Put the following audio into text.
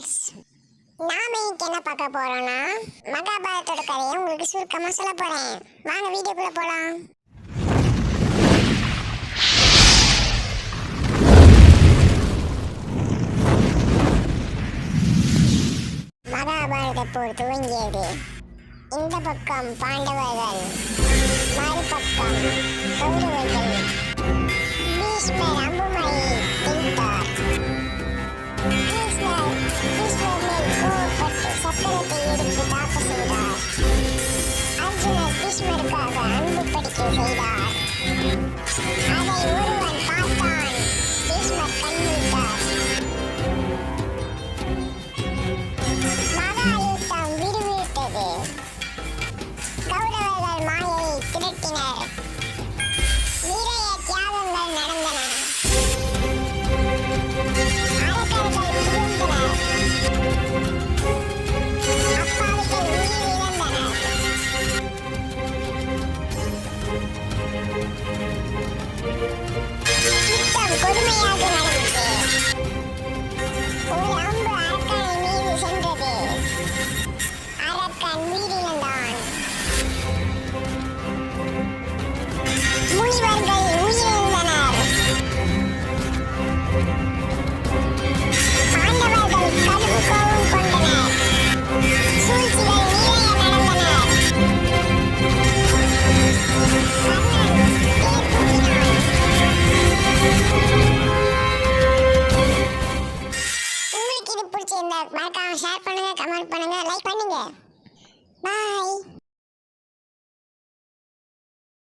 Viewers, நாம இன்னைக்கு என்ன பார்க்க போறோம்னா மகாபாரதத்தோட கதையை உங்களுக்கு சுருக்கமா சொல்ல போறேன். வாங்க வீடியோக்குள்ள போலாம். மகாபாரத போர் துவங்கியது. இந்த பக்கம் பாண்டவர்கள், மறுபக்கம் கௌரவர்கள். பீஷ்மர் அம்புமணி